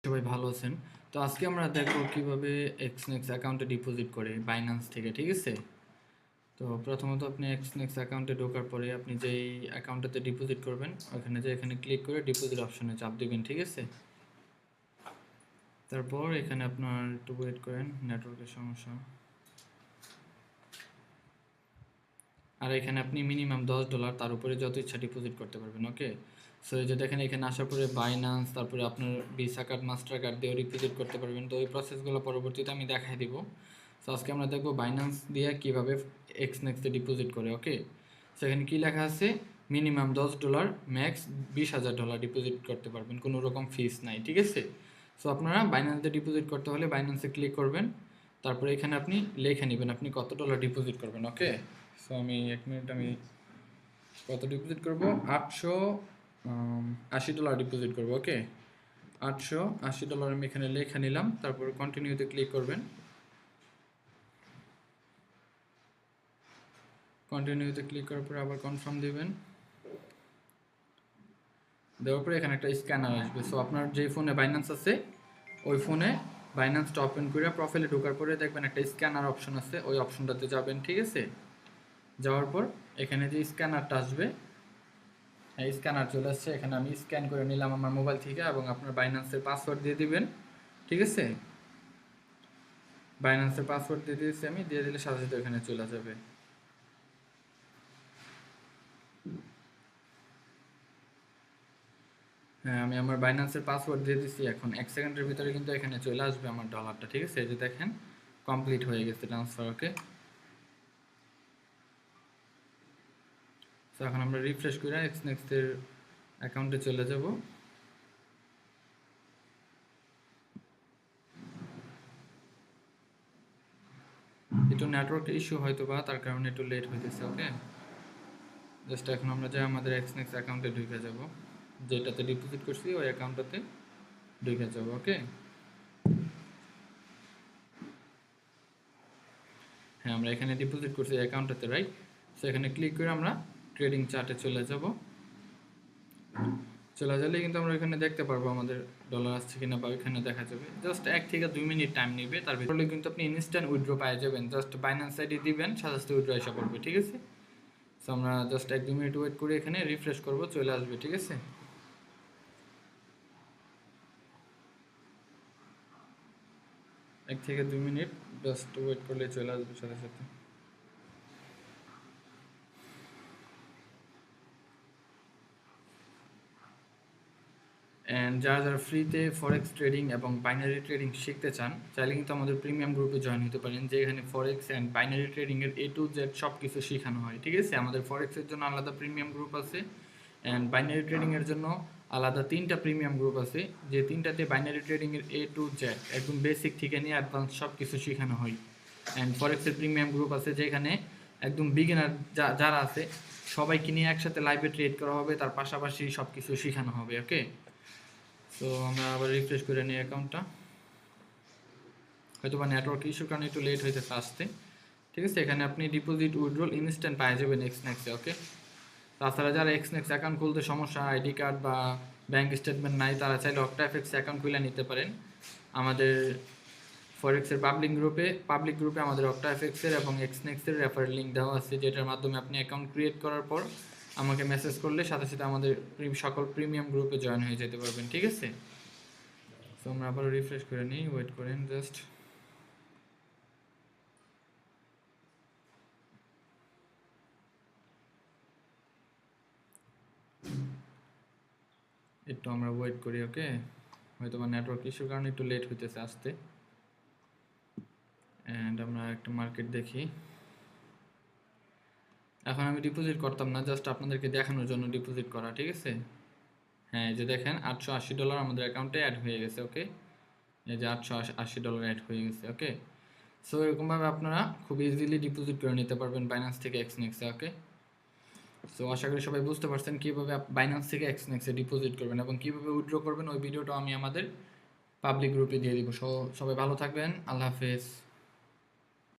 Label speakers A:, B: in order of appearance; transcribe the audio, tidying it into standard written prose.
A: সবাই ভালো আছেন। তো আজকে আমরা দেখব কিভাবে এক্সনেক্স অ্যাকাউন্টে ডিপোজিট করে বাইন্যান্স থেকে, ঠিক আছে? তো প্রথমত আপনি এক্সনেক্স অ্যাকাউন্টে ঢোকার পরে আপনি যেই অ্যাকাউন্টটাতে ডিপোজিট করবেন ওখানে যে এখানে ক্লিক করে ডিপোজিট অপশনে চাপ দিবেন, ঠিক আছে? তারপর এখানে আপনার একটু ওয়েট করেন, নেটওয়ার্কের সমস্যা। আর এখানে আপনি মিনিমাম $10 তার উপরে যত ইচ্ছা ডিপোজিট করতে পারবেন, ওকে? সো এই যে দেখেন এখানে আসার পরে বাইন্যান্স, তারপরে আপনার ভিসা কার্ড, মাস্টার কার্ড দিয়েও ডিপোজিট করতে পারবেন। তো ওই প্রসেসগুলো পরবর্তীতে আমি দেখাই দিব। সো আজকে আমরা দেখবো বাইন্যান্স দিয়ে কীভাবে এক্সনেক্সে ডিপোজিট করে, ওকে? সো এখানে কী লেখা আছে, মিনিমাম $10, ম্যাক্স $20,000 ডিপোজিট করতে পারবেন, কোনো রকম ফিস নাই, ঠিক আছে? সো আপনারা বাইন্যান্সে ডিপোজিট করতে হলে বাইন্যান্সে ক্লিক করবেন, তারপরে এখানে আপনি লিখে নেবেন আপনি কত ডলার ডিপোজিট করবেন, ওকে? সো আমি 1 মিনিট, আমি কত ডিপোজিট করব, $880 ডিপোজিট করব, ওকে? $880 আমি এখানে লেখা নিলাম, তারপর কন্টিনিউতে ক্লিক করবেন। কন্টিনিউতে ক্লিক করার পরে আবার কনফার্ম দিবেন। দেওয়ার পরে এখানে একটা স্ক্যানার আসবে। সো আপনার যে ফোনে বাইন্যান্স আছে ওই ফোনে বাইন্যান্সটা ওপেন করে প্রোফাইলে ঢোকার পরে দেখবেন একটা স্ক্যানার অপশন আছে, ওই অপশনটাতে যাবেন, ঠিক আছে? যাওয়ার পর এখানে যে স্ক্যানারটা আসবে, এই স্ক্যানার চলে আসছে, এখানে আমি স্ক্যান করে নিলাম আমার মোবাইল থেকে, এবং আপনার বাইন্যান্সের পাসওয়ার্ড দিয়ে দিবেন, ঠিক আছে? বাইন্যান্সের পাসওয়ার্ড দিয়ে দিয়েছি আমি, দিয়ে দিলে সাথে সাথে এখানে চলে যাবে। হ্যাঁ, আমি আমার বাইন্যান্সের পাসওয়ার্ড দিয়ে দিচ্ছি, এখন 1 সেকেন্ডের ভিতরে কিন্তু এখানে চলে আসবে আমার ডলারটা, ঠিক আছে? এই যে দেখেন কমপ্লিট হয়ে গেছে ট্রান্সফার, ওকে? তো এখন আমরা রিফ্রেশ করে এক্সনেক্সের অ্যাকাউন্টে চলে যাব। একটু নেটওয়ার্ক ইস্যু হয়তো বা, তার কারণে একটু লেট হইতেছে, ওকে? জাস্ট এখন আমরা যাই আমাদের এক্সনেক্স অ্যাকাউন্টে ঢুকে যাব, যেটাতে ডিপোজিট করছি ওই অ্যাকাউন্টটাতে ঢুকে যাব, ওকে? হ্যাঁ, আমরা এখানে ডিপোজিট করছি অ্যাকাউন্টটাতে, রাইট? সো এখানে ক্লিক করে আমরা ট্রেডিং চার্টে চলে যাব। চলে গেলে কিন্তু আমরা এখানে দেখতে পারবো আমাদের ডলার আসছে কিনা, বা ওইখানে দেখা যাবে। জাস্ট 1 থেকে 2 মিনিট টাইম নেবে, তার ভিতরে কিন্তু আপনি ইনস্ট্যান্ট উইথড্র পেয়ে যাবেন। জাস্ট বাইন্যান্স আইডি দিবেন, সাথে সাথে উইথড্র এসে পড়বে, ঠিক আছে? সো আমরা জাস্ট 1-2 মিনিট ওয়েট করে এখানে রিফ্রেশ করব, চলে আসবে, ঠিক আছে? 1 থেকে 2 মিনিট জাস্ট ওয়েট করলে চলে আসবে সাথে সাথে। অ্যান্ড যারা যারা ফ্রিতে ফরেক্স ট্রেডিং এবং বাইনারি ট্রেডিং শিখতে চান, চাইলে কিন্তু আমাদের প্রিমিয়াম গ্রুপে জয়েন হতে পারেন, যে এখানে ফরেক্স অ্যান্ড বাইনারি ট্রেডিংয়ের A to Z সব কিছু শেখানো হয়, ঠিক আছে? আমাদের ফরেক্সের জন্য আলাদা প্রিমিয়াম গ্রুপ আছে, অ্যান্ড বাইনারি ট্রেডিংয়ের জন্য আলাদা 3টা প্রিমিয়াম গ্রুপ আছে, যে 3টাতে বাইনারি ট্রেডিংয়ের A to Z একদম বেসিক থেকে নিয়ে অ্যাডভান্স সব কিছু শেখানো হয়। অ্যান্ড ফরেক্সের প্রিমিয়াম গ্রুপ আছে যেখানে একদম বিগিনার যারা আছে সবাইকে নিয়ে একসাথে লাইভে ট্রেড করা হবে, তার পাশাপাশি সব কিছু শেখানো হবে, ওকে? তো আমরা আবার রিফ্রেশ করে নিই অ্যাকাউন্টটা, হয়তো বা নেটওয়ার্ক ইস্যুর কারণে একটু লেট হইতেছে আসতে, ঠিক আছে? এখানে আপনি ডিপোজিট উইথড্রল ইনস্ট্যান্ট পাই যাবেন এক্সনেক্সে, ওকে? তাছাড়া যারা এক্সনেক্স অ্যাকাউন্ট খুলতে সমস্যা, আইডি কার্ড বা ব্যাঙ্ক স্টেটমেন্ট নাই, তারা চাইলে অক্টাএফএক্স অ্যাকাউন্ট খুলে নিতে পারেন। আমাদের ফরেক্সের পাবলিক গ্রুপে আমাদের অক্টাএফএক্সের এবং এক্সনেক্সের রেফারেল লিঙ্ক দেওয়া আছে, যেটার মাধ্যমে আপনি অ্যাকাউন্ট ক্রিয়েট করার পর আমাকে মেসেজ করলে সাথে সাথে আমাদের সকল প্রিমিয়াম গ্রুপে জয়েন হয়ে যেতে পারবেন, ঠিক আছে? তো আমরা আবার রিফ্রেশ করে নিই, ওয়েট করেন জাস্ট। একটু আমরা ওয়েট করি, ওকে? হয়তো বা নেটওয়ার্ক ইস্যুর কারণে একটু লেট হইতেছে আসতে। অ্যান্ড আমরা একটা মার্কেট দেখি। এখন আমি ডিপোজিট করতাম না, জাস্ট আপনাদেরকে দেখানোর জন্য ডিপোজিট করা, ঠিক আছে? হ্যাঁ, এই যে দেখেন $880 আমাদের অ্যাকাউন্টে অ্যাড হয়ে গেছে, ওকে? এই যে $880 অ্যাড হয়ে গেছে, ওকে? সো এরকমভাবে আপনারা খুব ইজিলি ডিপোজিট করে নিতে পারবেন বাইন্যান্স থেকে এক্সনেক্সে, ওকে? সো আশা করি সবাই বুঝতে পারছেন কীভাবে বাইন্যান্স থেকে এক্সনেক্সে ডিপোজিট করবেন এবং কীভাবে উইথড্র করবেন। ওই ভিডিওটা আমি আমাদের পাবলিক গ্রুপে দিয়ে দিব। সবাই ভালো থাকবেন, আল্লাহ হাফেজ।